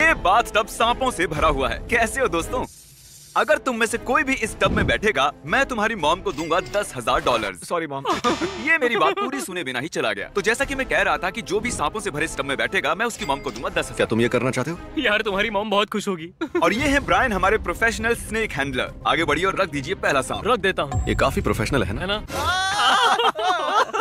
ये बाथटब सांपों से भरा हुआ है। कैसे हो दोस्तों? अगर तुम में से कोई भी इस टब में बैठेगा, मैं तुम्हारी मॉम को दूंगा $10,000। Sorry mom. ये मेरी बात पूरी सुने बिना ही चला गया। तो जैसा कि मैं कह रहा था कि जो भी सांपों से भरे इस टब में बैठेगा, मैं उसकी मॉम को दूंगा 10,000। क्या तुम ये करना चाहते हो? यार तुम्हारी मॉम बहुत खुश होगी। और ये है ब्रायन, हमारे प्रोफेशनल स्नेक हैंडलर। आगे बढ़िए और रख दीजिए पहला सांप। रख देता हूँ। ये काफी प्रोफेशनल है है ना? ना?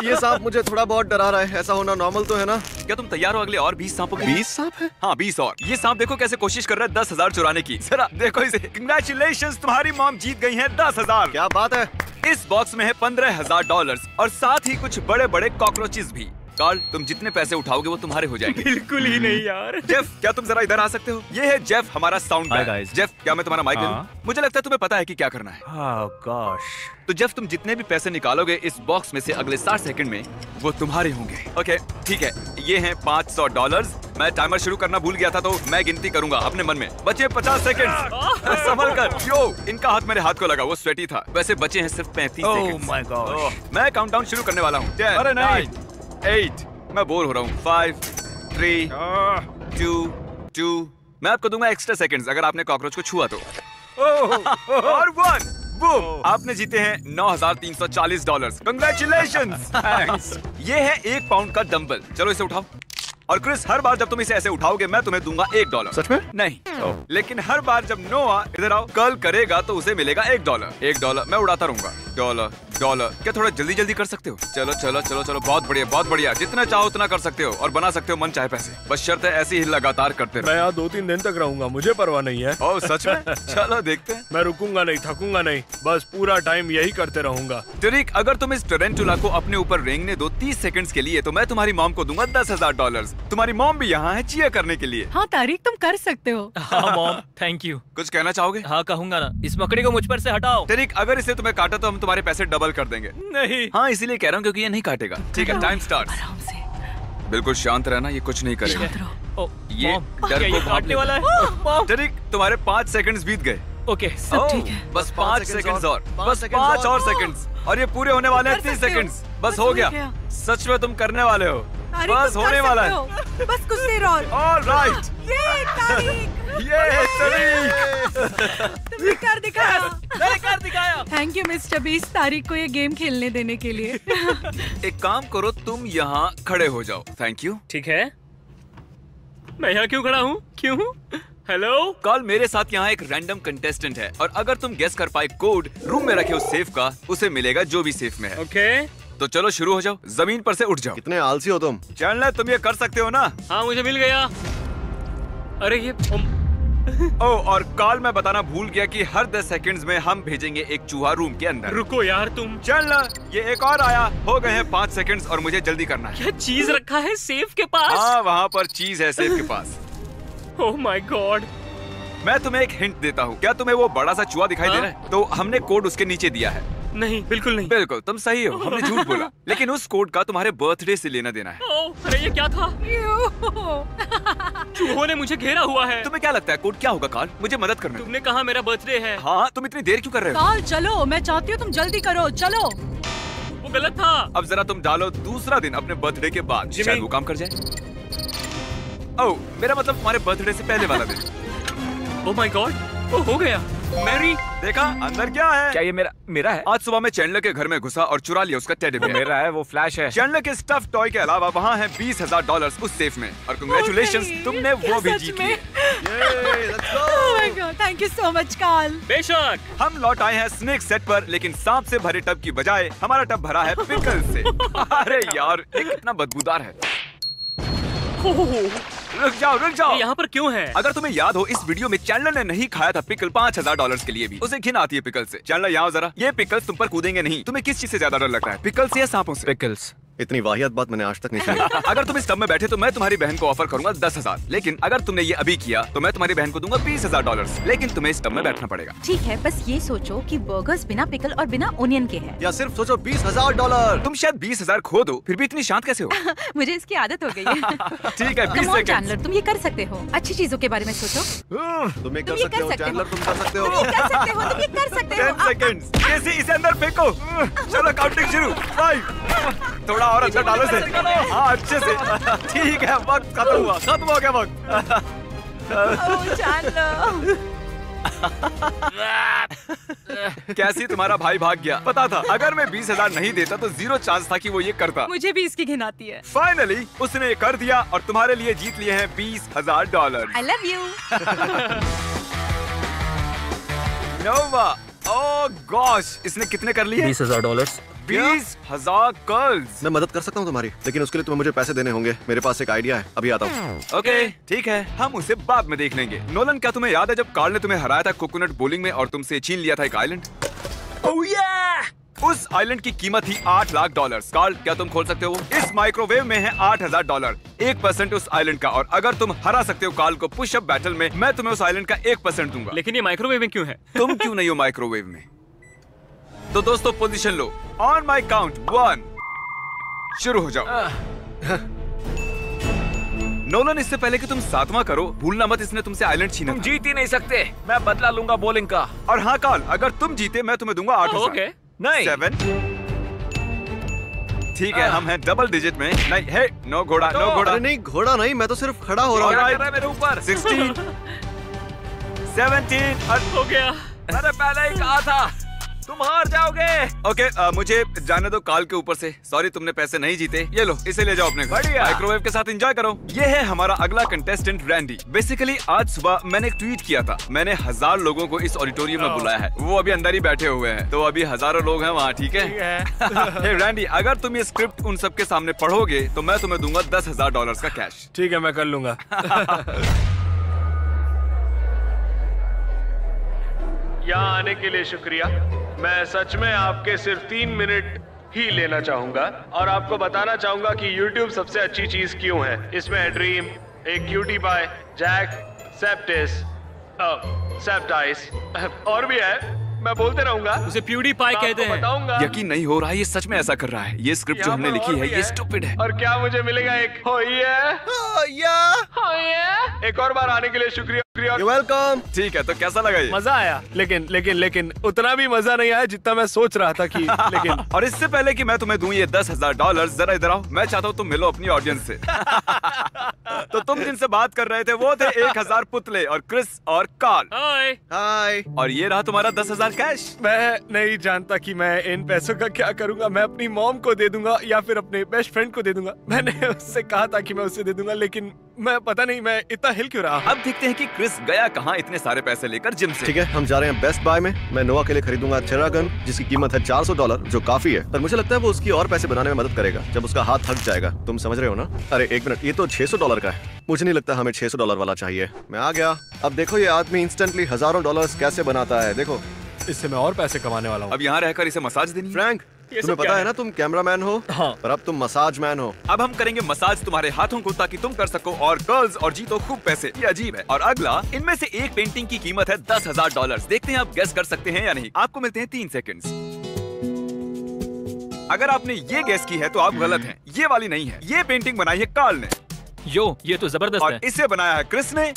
ये सांप मुझे थोड़ा बहुत डरा रहा है। ऐसा होना नॉर्मल तो है ना? क्या तुम तैयार हो अगले और 20 सांपों के? 20 सांप है? हाँ 20 और। ये सांप देखो कैसे कोशिश कर रहा है 10,000 चुराने की। जरा देखो इसे। कंग्रेचुलेशंस, तुम्हारी मॉम जीत गई है 10,000। क्या बात है। इस बॉक्स में है $15,000 और साथ ही कुछ बड़े बड़े कॉकरोचेस भी। कार्ल, तुम जितने पैसे उठाओगे वो तुम्हारे हो जाएंगे। बिल्कुल ही नहीं यार। जेफ, क्या तुम जरा इधर आ सकते हो? ये है जेफ, हमारा sound Hi man. guys। Jeff, क्या मैं तुम्हारा माइक ले लूं? हाँ। मुझे लगता है तुम्हें पता है कि क्या करना है। Oh gosh। तो जेफ, तुम जितने भी पैसे निकालोगे इस बॉक्स में से अगले 60 सेकंड में, वो तुम्हारे होंगे। ओके, ठीक है। ये हैं $500। मैं टाइमर शुरू करना भूल गया था तो मैं गिनती करूंगा अपने मन में। बचे 50 सेकंड। संभल कर। यो, इनका हाथ मेरे हाथ को लगा, वो स्वेटी था। वैसे बचे हैं सिर्फ 35 सेकंड। Oh my gosh। मैं काउंटडाउन शुरू करने वाला हूँ। 10, अरे नहीं। 9, 8, मैं बोर हो रहा हूँ। 5, 3, 2। मैं आपको दूंगा एक्स्ट्रा सेकंड्स अगर आपने कॉकरोच को छुआ तो। और 1, बूम, आपने जीते हैं $9,340। कंग्रेचुलेशंस। ये है 1 पाउंड का डंबल। चलो इसे उठाओ। और क्रिस, हर बार जब तुम इसे ऐसे उठाओगे मैं तुम्हें दूंगा $1। सच में? नहीं, लेकिन हर बार जब नोआ इधर आओ कर्ल करेगा तो उसे मिलेगा $1। $1 मैं उड़ाता रहूंगा। डॉलर। क्या थोड़ा जल्दी जल्दी कर सकते हो? चलो चलो चलो चलो, बहुत बढ़िया बहुत बढ़िया। जितना चाहो उतना कर सकते हो और बना सकते हो मन चाहे पैसे। बस शर्त है ऐसे ही लगातार करते रहो। मैं यहाँ 2-3 दिन तक रहूंगा, मुझे परवाह नहीं है। ओह सच में? चलो देखते हैं। मैं रुकूंगा नहीं, थकूंगा नहीं, बस पूरा टाइम यही करते रहूंगा। टरिक, अगर तुम इस टरेंटुला को अपने ऊपर रेंगने दो 30 सेकंड्स के लिए तो मैं तुम्हारी मॉम को दूंगा $10,000। तुम्हारी मॉम भी यहाँ है चीयर करने के लिए। हाँ तारिक, तुम कर सकते हो। हाँ मॉम, थैंक यू। कुछ कहना चाहोगे? हाँ कहूंगा ना, इस मकड़ी को मुझ पर से हटाओ। टरिक, अगर इसे तुम्हें काटा तो हम तुम्हारे पैसे डबल कर देंगे। नहीं। हाँ इसीलिए कह रहा हूँ क्योंकि ये नहीं काटेगा। ठीक है, टाइम स्टार्ट। आराम से। बिल्कुल शांत रहना, ये कुछ नहीं करेगा। शांत रहो। ओ, ये मॉम, डर क्या को ये भाप काटने लेता वाला है? मॉम, टरिक, तुम्हारे 5 सेकंड्स बीत गए। ओके। सब ठीक है। बस 5 5 सेकंड्स और। पाँच बस सेकंड्स 5 और और। सेकंड्स और ये पूरे होने वाले हैं कर 30 सकते हो। सेकंड्स। बस हो गया। सच में तुम करने वाले हो। तारिक, बस तुम होने कर वाला सकते है। हो। बस कुछ देर और। ऑलराइट। ये तारिक, ये टरिक। तुमने कर दिखाया। मैंने कर दिखाया। थैंक यू मिस्टर बीस, तारिक को ये गेम खेलने देने के लिए। एक काम करो, तुम यहाँ खड़े हो जाओ। Thank you. ठीक है, मैं यहाँ क्यों खड़ा हूँ? क्यों? हेलो? कल मेरे साथ यहाँ एक रैंडम कंटेस्टेंट है और अगर तुम गेस कर पाए कोड रूम में रखे उस सेफ का, उसे मिलेगा जो भी सेफ में है। ओके। तो चलो शुरू हो जाओ, जमीन पर से उठ जाओ। कितने आलसी हो तुम। चैंडलर, तुम ये कर सकते हो ना? हाँ मुझे मिल गया। अरे ये ओह, और कॉल मैं बताना भूल गया कि हर 10 सेकंड्स में हम भेजेंगे एक चूहा रूम के अंदर। रुको यार तुम। चैंडलर, ये एक और आया। हो गए हैं 5 सेकंड्स और मुझे जल्दी करना है। क्या चीज रखा है सेफ के पास? हाँ, वहाँ पर चीज है सेफ के पास। Oh my God. मैं तुम्हें एक हिंट देता हूँ। क्या तुम्हें वो बड़ा सा चूहा दिखाई दे रहा है? तो हमने कोड उसके नीचे दिया है। नहीं, बिल्कुल नहीं। बिल्कुल, तुम सही हो, हमने झूठ बोला। लेकिन उस कोड का तुम्हारे बर्थडे से लेना देना है। ओह, अरे ये क्या था? चूहों ने मुझे घेरा हुआ है। तुम्हें क्या लगता है कोड क्या होगा कार्ल? मुझे मदद करना। तुमने कहा मेरा बर्थडे है। हाँ, तुम इतनी देर क्यों कर रहे हो? काल चलो, मैं चाहती हूँ तुम जल्दी करो, चलो। वो गलत था। अब जरा तुम डालो दूसरा दिन अपने बर्थडे के बाद, जिमी। शायद वो काम कर जाए। ओह, मेरा मतलब तुम्हारे बर्थडे से पहले वाला दिन। ओह माय गॉड, वो हो गया। मैरी, देखा अंदर क्या है? क्या ये मेरा है? आज सुबह मैं चैंडलर के घर में घुसा और चुरा लिया उसका टेडी बेयर। मेरा है, वो फ्लैश है। चैंडलर के स्टफ टॉय के अलावा वहाँ है $20,000 उस सेफ में। और कांग्रेचुलेशंस, तुमने वो भी जीत लिया। थैंक यू सो मच काल। बेशक। हम लौट आए हैं स्नेक सेट पर, लेकिन सांप से भरे टब की बजाय हमारा टब भरा है पिकल से। अरे यार, ये कितना बदबूदार है। रुक जाओ। ये यहाँ पर क्यों है? अगर तुम्हें याद हो, इस वीडियो में चैंडलर ने नहीं खाया था पिकल $5,000 के लिए भी। उसे घिन आती है पिकल से। चैंडलर यहाँ जरा, ये पिकल्स तुम पर कूदेंगे नहीं। तुम्हें किस चीज से ज्यादा डर लगता है, पिकल्स से या सांपों से? पिकल्स। इतनी वाहियात बात मैंने आज तक नहीं सुनी। अगर तुम इस टब में बैठे तो मैं तुम्हारी बहन को ऑफर करूंगा 10,000। लेकिन अगर तुमने ये अभी किया तो मैं तुम्हारी बहन को दूंगा $20,000। लेकिन तुम्हें इस टब में बैठना पड़ेगा। ठीक है, बस ये सोचो कि बर्गर्स बिना पिकल और बिना ओनियन के हैं। या सिर्फ सोचो $20,000। तुम शायद 20,000 खो दो, फिर भी इतनी शांत कैसे हो? मुझे इसकी आदत हो गई है। ठीक है, 20 Come on, सेकंड। चैंडलर, तुम ये कर सकते हो। अच्छी चीजों के बारे में सोचो। तुम ये कर ये सकते हो चैंडलर, तुम कर सकते तुम हो। ये कर सकते हो, तुम ये कर सकते हो। 10 सेकंड। इसे अंदर फेंको। चलो काउंटिंग शुरू। 5। थोड़ा और अंदर डालो इसे। हाँ, अच्छे से। ठीक है, वक्त खत्म हो गया वक्त। ओह चैंडलर। कैसी तुम्हारा भाई भाग गया। पता था अगर मैं 20,000 नहीं देता तो 0 चांस था कि वो ये करता। मुझे भी इसकी घिन आती है। फाइनली उसने ये कर दिया और तुम्हारे लिए जीत लिए हैं $20,000। I love you. Nova, oh gosh, इसने कितने कर लिए? $20,000। 20,000 कर्ल्स। मैं मदद कर सकता हूँ तुम्हारी, लेकिन उसके लिए तुम्हें मुझे पैसे देने होंगे। मेरे पास एक आइडिया है, अभी आता हूँ। ओके ठीक है, हम उसे बाद में देख लेंगे। नोलन, क्या तुम्हें याद है जब कार्ल ने तुम्हें हराया था कोकोनट बोलिंग में और तुमसे छीन लिया था एक आइलैंड? ओह या! उस आइलैंड की कीमत थी $8 लाख। कार्ल, क्या तुम खोल सकते हो? इस माइक्रोवेव में है $8,000, 1% उस आइलैंड का। और अगर तुम हरा सकते हो कार्ल को पुशअप बैटल में, मैं तुम्हें उस आइलैंड का 1% दूंगा। लेकिन ये माइक्रोवेव में क्यों है? तुम क्यों नहीं हो माइक्रोवेव में? तो दोस्तों position low. On my count 1 शुरू हो जाओ। नोलन, इससे पहले कि तुम 7वां करो, भूलना मत इसने तुमसे आइलैंड छीना तुम था। जीत ही नहीं सकते। मैं बदला लूंगा बॉलिंग का। और हाँ कार्ल, अगर तुम जीते मैं तुम्हें दूंगा 8,000। ओके। नहीं। 7। ठीक है, हम हैं डबल डिजिट में। नहीं है, नो घोड़ा, नो घोड़ा। अरे नहीं, घोड़ा नहीं, मैं तो सिर्फ खड़ा हो रहा क्या हूँ। कर रहा है मेरे ऊपर? 16, 17 और हो गया। मैंने पहले ही कहा था तुम हार जाओगे। ओके, मुझे जाने दो कार्ल के ऊपर से। सॉरी, तुमने पैसे नहीं जीते। ये लो, इसे ले जाओ अपने घर। बढ़िया। माइक्रोवेव के साथ एंजॉय करो। ये है हमारा अगला कंटेस्टेंट रैंडी। बेसिकली आज सुबह मैंने एक ट्वीट किया था। मैंने 1000 लोगों को इस ऑडिटोरियम में बुलाया है। वो अभी अंदर ही बैठे हुए हैं, तो अभी हजारों लोग हैं वहाँ। ठीक है? हे रैंडी, अगर तुम ये स्क्रिप्ट उन सबके सामने पढ़ोगे तो मैं तुम्हें दूंगा $10,000 का कैश। ठीक है, मैं कर लूंगा। यहाँ आने के लिए शुक्रिया। मैं सच में आपके सिर्फ 3 मिनट ही लेना चाहूंगा और आपको बताना चाहूंगा कि YouTube सबसे अच्छी चीज क्यों है। इसमें है ड्रीम, एक क्यूटी पाई, जैक, सेप्टिस, सेप्टाइस और भी है। मैं बोलते रहूंगा। उसे प्यूडीपाई कहते हैं। बताऊंगा। यकीन नहीं हो रहा है, ये सच में ऐसा कर रहा है। ये स्क्रिप्ट जो हमने लिखी है ये स्टूपिड है। और क्या मुझे मिलेगा एक हो एक और बार आने के लिए शुक्रिया। You're welcome। ठीक है, तो कैसा लगा ये? मजा आया, लेकिन उतना भी मजा नहीं आया जितना मैं सोच रहा था कि लेकिन और इससे पहले कि मैं तुम्हें दूं ये $10,000, जरा इधर आओ। मैं चाहता हूँ तुम मिलो अपनी ऑडियंस से। तो तुम जिनसे बात कर रहे थे वो थे 1000 पुतले और क्रिस और कार्ल। हाय। हाय। और ये रहा तुम्हारा 10,000 कैश। मैं नहीं जानता कि मैं इन पैसों का क्या करूंगा। मैं अपनी मॉम को दे दूंगा या फिर अपने बेस्ट फ्रेंड को दे दूंगा। मैंने उससे कहा था कि मैं उसे दे दूंगा, लेकिन मैं पता नहीं मैं इतना हिल क्यों रहा। अब देखते हैं कि क्रिस गया कहाँ इतने सारे पैसे लेकर जिम से। ठीक है, हम जा रहे हैं बेस्ट बाय में। मैं नोवा के लिए खरीदूंगा थेरागन, जिसकी कीमत है $400, जो काफी है। पर मुझे लगता है वो उसकी और पैसे बनाने में मदद करेगा जब उसका हाथ थक जाएगा। तुम समझ रहे हो ना? अरे एक मिनट, ये तो $600 का है। मुझे नहीं लगता हमें $600 वाला चाहिए। मैं आ गया। अब देखो ये आदमी इंस्टेंटली हजारों डॉलर्स कैसे बनाता है। देखो, इससे मैं और पैसे कमाने वाला हूँ। अब यहाँ रहकर इसे मसाज देनी है। फ्रैंक, ये तुम्हें सब क्या पता है है? ना तुम कैमरामैन हो, हाँ। पर अब तुम मसाज मैन हो। अब हम करेंगे मसाज तुम्हारे हाथों को ताकि तुम कर सको और गर्ल्स और जीतो खूब पैसे। ये अजीब है। और अगला, इनमें से एक पेंटिंग की कीमत है $10,000। देखते हैं आप गेस कर सकते हैं या नहीं। आपको मिलते हैं 3 सेकंड्स। अगर आपने ये गेस की है तो आप गलत हैं। ये वाली नहीं है। ये पेंटिंग बनाई है कार्ल ने यो, ये तो जबरदस्त और है। इसे बनाया है क्रिस ने,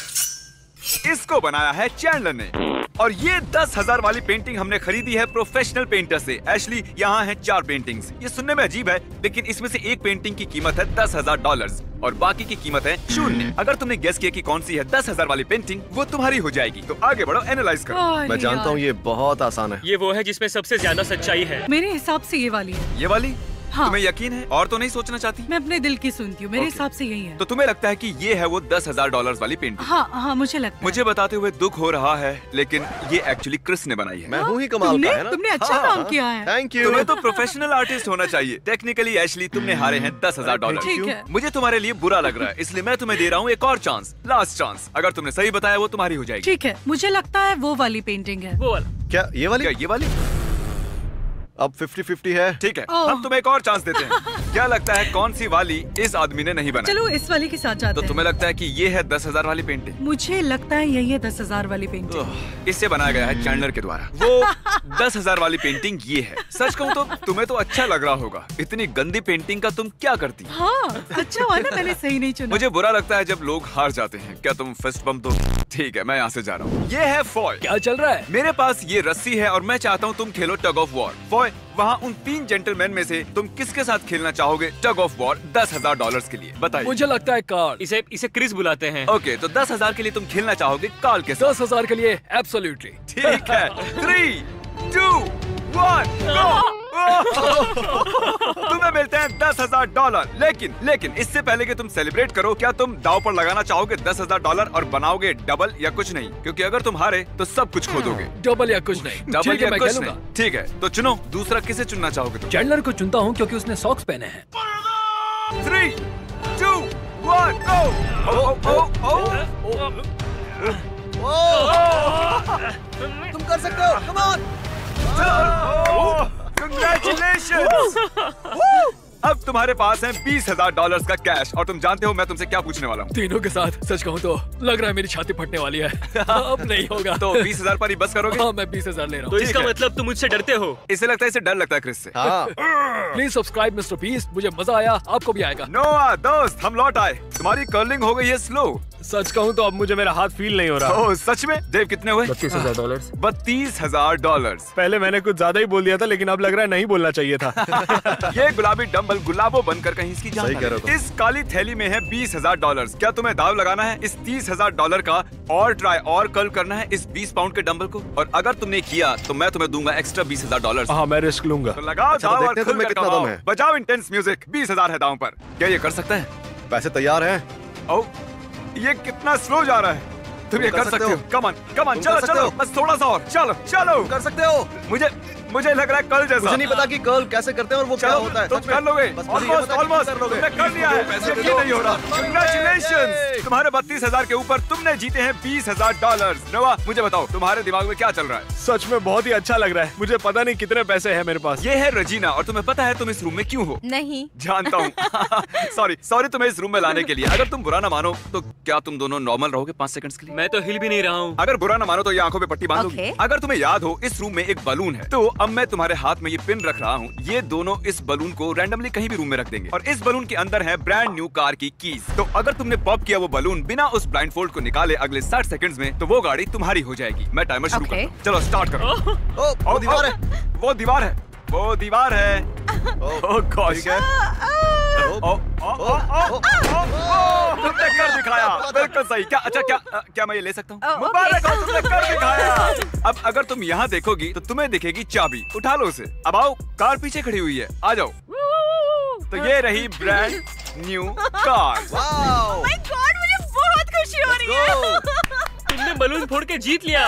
इसको बनाया है चैंडलर ने। और ये 10,000 वाली पेंटिंग हमने खरीदी है प्रोफेशनल पेंटर से। एशली, यहाँ हैं 4 पेंटिंग्स। ये सुनने में अजीब है, लेकिन इसमें से एक पेंटिंग की कीमत है $10,000 और बाकी की कीमत है 0। अगर तुमने गेस किया कि कौन सी है 10,000 वाली पेंटिंग, वो तुम्हारी हो जाएगी। तो आगे बढ़ो, एनालाइज करो। अरे मैं जानता हूँ यार, ये बहुत आसान है। ये वो है जिसमें सबसे ज्यादा सच्चाई है। मेरे हिसाब से ये वाली है। ये वाली? हाँ। तुम्हें यकीन है? और तो नहीं सोचना चाहती? मैं अपने दिल की सुनती हूँ। मेरे Okay. हिसाब से यही है। तो तुम्हें लगता है कि ये है वो $10,000 वाली पेंटिंग? हाँ हाँ, मुझे लगता है। मुझे बताते हुए दुख हो रहा है, लेकिन ये एक्चुअली क्रिस ने बनाई है। मैं हूँ ही कमाल का, है ना? तुमने अच्छा हाँ, काम किया है। Thank you. तुम्हें तो प्रोफेशनल आर्टिस्ट होना चाहिए। टेक्निकली एशली, तुमने हारे हैं $10,000। ठीक है। मुझे तुम्हारे लिए बुरा लग रहा है, इसलिए मैं तुम्हें दे रहा हूँ एक और चांस, लास्ट चांस। अगर तुमने सही बताया वो तुम्हारी हो जाएगी। ठीक है, मुझे लगता है वो वाली पेंटिंग है। वो वाला। क्या ये वाली? क्या ये वाली? अब 50-50 है। ठीक है, ओह। हम तुम्हें एक और चांस देते हैं। क्या लगता है कौन सी वाली इस आदमी ने नहीं बनाई? चलो इस वाली के साथ जाते तो हैं। तुम्हें लगता है कि ये है 10,000 वाली पेंटिंग? मुझे लगता है यही है 10,000 वाली पेंटिंग। इससे बनाया गया है चैंडलर के द्वारा। वो 10,000 वाली पेंटिंग ये है। सच कहूँ तो तुम्हें तो अच्छा लग रहा होगा। इतनी गंदी पेंटिंग का तुम क्या करती? हाँ, अच्छा हुआ ना मैंने सही नहीं चुना। मुझे बुरा लगता है जब लोग हार जाते हैं। क्या तुम फिस्ट बम्प दो? ठीक है, मैं यहाँ से जा रहा हूँ। ये है फॉय। क्या चल रहा है? मेरे पास ये रस्सी है और मैं चाहता हूँ तुम खेलो tug of war. Foy, boy, वहाँ उन 3 जेंटलमैन में से तुम किसके साथ खेलना चाहोगे टग ऑफ वॉर $10,000 के लिए? बताइए। मुझे लगता है कार्ल। इसे क्रिस बुलाते हैं। ओके, तो 10,000 के लिए तुम खेलना चाहोगे कार्ल के साथ? 10,000 के लिए एब्सोल्युटली। ठीक है। 3, 2, 1, गो। तुम्हें मिलते हैं $10,000। लेकिन इससे पहले कि तुम सेलिब्रेट करो, क्या तुम दाव पर लगाना चाहोगे $10,000 और बनाओगे डबल या कुछ नहीं? क्योंकि अगर तुम हारे तो सब कुछ खो दोगे। डबल या कुछ नहीं। डबल ठीक है, या मैं कुछ खेलूंगा। नहीं। ठीक है, तो चुनो। दूसरा किसे चुनना चाहोगे तुम? चैंडलर को चुनता हूँ क्योंकि उसने सॉक्स पहने हैं। 3, 2, 1, गो। तुम कर सकते हो, कम ऑन। Congratulations! अब तुम्हारे पास है $20,000 का कैश और तुम जानते हो मैं तुमसे क्या पूछने वाला हूँ? तीनों के साथ सच कहूँ तो लग रहा है मेरी छाती फटने वाली है। अब नहीं होगा। तो 20,000 पर ही बस करोगे? हाँ, मैं 20,000 ले रहा तो हूँ। इसका मतलब तुम मुझसे डरते हो? इसे लगता है इसे डर लगता है क्रिस से। हाँ। प्लीज सब्सक्राइब मिस्टर बीस्ट, मुझे मजा आया, आपको भी आएगा। नोआ दोस्त, हम लौट आए। तुम्हारी कर्लिंग हो गई है स्लो। सच कहूँ तो अब मुझे मेरा हाथ फील नहीं हो रहा। ओह सच में? देव कितने हुए? $32,000। $32,000। पहले मैंने कुछ ज्यादा ही बोल दिया था, लेकिन अब लग रहा है नहीं बोलना चाहिए था। ये गुलाबी डंबल गुलाबो बनकर कहीं इसकी जान सही ना कह रहे हो लगे। इस काली थैली में है $20,000। क्या तुम्हें दाव लगाना है इस $30,000 का और ट्राई और कर्ल करना है इस 20 पाउंड के डंबल को? और अगर तुमने किया तो मैं तुम्हें दूंगा एक्स्ट्रा $20,000। हाँ, मैं रिस्क लूंगा। तो लगाओ अच्छा, दाव तो और देखते हैं तुम्हें खुलकर कितना कमाओ। दम है। बजाओ इंटेंस म्यूजिक। 20,000 है दाव पर। क्या ये कर सकता है? पैसे तैयार हैं। ओ, ये कितना स्लो जा रहा है। तुम ये कर सकते हो। कम ऑन, तुम चलो कर सकते चलो, हो। बस थोड़ा सा और। चलो। कर सकते हो। मुझे लग रहा है कल जैसा। मुझे नहीं पता कि कर्ल कैसे करते हैं और वो क्या चलो, होता है। तुम सच में। कर लोगे। बस मुझे ये ऑलमोस्ट पता है कि ऑलमोस्ट कर लोगे। तुमने कर लिया है। पैसे यकीन दो। नहीं हो रहा। Congratulations! तुम्हारे 32,000 के ऊपर तुमने जीते हैं $20,000। नोआ, मुझे बताओ तुम्हारे दिमाग में क्या चल रहा है? सच में बहुत ही अच्छा लग रहा है। मुझे पता नहीं कितने पैसे हैं मेरे पास। ये है रजीना और तुम्हें पता है तुम इस रूम में क्यों हो? नहीं। जानता हूँ। सॉरी तुम्हें इस रूम में लाने के लिए। अगर तुम बुरा ना मानो तो क्या तुम दोनों नॉर्मल रहोगे 5 सेकंड्स के लिए? मैं तो हिल भी नहीं रहा हूँ। अगर बुरा ना मानो तो ये आंखों पे पट्टी बांध दोगी। Okay. अगर तुम्हें याद हो इस रूम में एक बलून है, तो अब मैं तुम्हारे हाथ में ये पिन रख रहा हूँ। ये दोनों इस बलून को रैंडमली कहीं भी रूम में रख देंगे और इस बलून के अंदर है ब्रांड न्यू कार की कीज। तो अगर तुमने पॉप किया वो बलून बिना उस ब्लाइंड फोल्ड को निकाले अगले 60 सेकंड्स में, तो वो गाड़ी तुम्हारी हो जाएगी। मैं टाइमर शुरू Okay. करता हूँ। चलो स्टार्ट करो। ओ, वो दीवार है। वो दीवार है। ओह गॉश। ठीक है। तुमने कर दिखाया। बिल्कुल सही। क्या मैं ये ले सकता हूँ? Oh, okay. मुबारक हो, तुमने कर दिखाया। अब अगर तुम यहाँ देखोगी तो तुम्हें दिखेगी चाबी। उठा लो उसे। अब आओ, कार पीछे खड़ी हुई है, आ जाओ। तो ये रही brand new car. Wow. My God, मुझे बहुत खुशी हो रही है। तुमने बलून फोड़ के जीत लिया।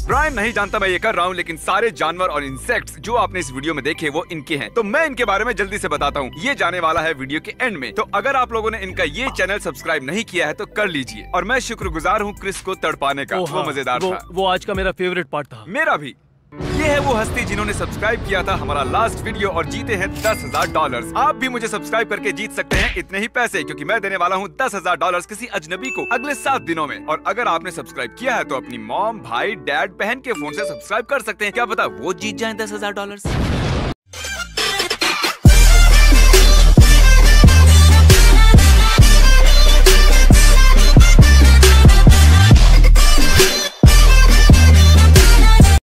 ब्रायन नहीं जानता मैं ये कर रहा हूँ, लेकिन सारे जानवर और इंसेक्ट्स जो आपने इस वीडियो में देखे वो इनके हैं। तो मैं इनके बारे में जल्दी से बताता हूँ। ये जाने वाला है वीडियो के एंड में। तो अगर आप लोगों ने इनका ये चैनल सब्सक्राइब नहीं किया है तो कर लीजिए। और मैं शुक्रगुजार हूँ क्रिस को तड़पाने का। वो मजेदार था। वो आज का मेरा फेवरेट पार्ट था। मेरा भी। ये है वो हस्ती जिन्होंने सब्सक्राइब किया था हमारा लास्ट वीडियो और जीते हैं $10,000। आप भी मुझे सब्सक्राइब करके जीत सकते हैं इतने ही पैसे, क्योंकि मैं देने वाला हूँ $10,000 किसी अजनबी को अगले 7 दिनों में। और अगर आपने सब्सक्राइब किया है तो अपनी मॉम, भाई, डैड, बहन के फोन से सब्सक्राइब कर सकते हैं। क्या पता वो जीत जाए $10,000।